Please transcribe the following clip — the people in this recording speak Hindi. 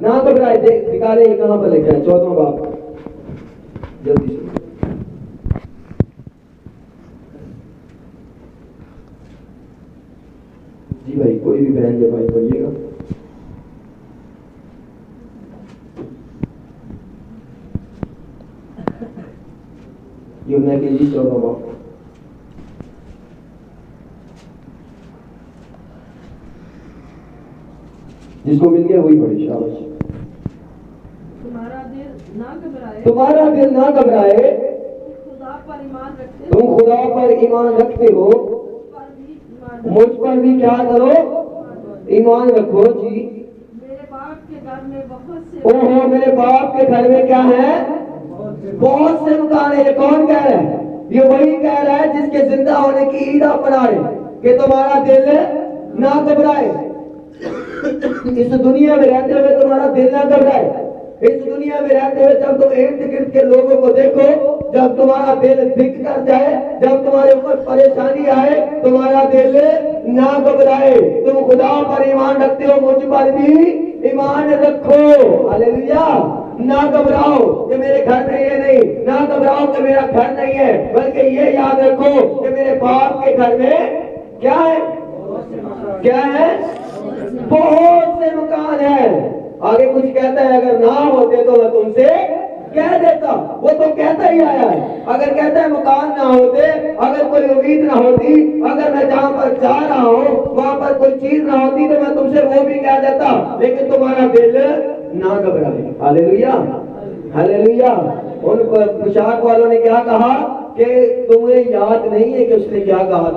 ना घबराए। निकाले कहां पर लिखा है? 14वां बाब, जल्दी से। जी भाई, कोई भी बहन या भाई पढ़िएगा। यूहन्ना की 14वां बाब। जिसको मिल गया वही पढ़े, शाबाश। तुम्हारा दिल ना घबराए, तुम्हारा दिल ना घबराए, खुदा पर ईमान रखते हो, तुम खुदा पर ईमान रखते हो, पर भी ईमान मुझ पर भी क्या करो? ईमान रखो जी। मेरे बाप के घर में बहुत से ओहो, मेरे बाप के घर में क्या है? बहुत से मकान है। ये कौन कह रहा है? ये वही कह रहा है जिसके जिंदा होने की ईद आप मना रहे कि तुम्हारा दिल ना घबराए। इस दुनिया में रहते हुए तुम्हारा दिल ना घबराए। इस दुनिया में रहते हुए जब तुम इर्द गिर्द के लोगों को देखो, जब तुम्हारा दिल दिख कर जाए, जब तुम्हारे ऊपर परेशानी आए, तुम्हारा दिल ना घबराए। तुम खुदा पर ईमान रखते हो, मुझ पर भी ईमान रखो। हालेलुया। ना घबराओ कि मेरे घर में ये नहीं, ना घबराओ कि मेरा घर नहीं है, बल्कि ये याद रखो कि मेरे बाप के घर में क्या है? क्या है? बहुत से मकान है। आगे कुछ कहता है, अगर ना होते तो मैं तुमसे कह देता। वो तो कहता ही आया है। अगर कहता है मकान ना होते, अगर कोई उम्मीद ना होती, अगर मैं जहां पर जा रहा हूं वहां पर कोई चीज ना होती, तो मैं तुमसे वो भी कह देता। लेकिन तुम्हारा दिल ना घबराए। Hallelujah, hallelujah. उन पोशाक वालों ने क्या कहा कि तुम्हें याद नहीं है कि उसने क्या कहा?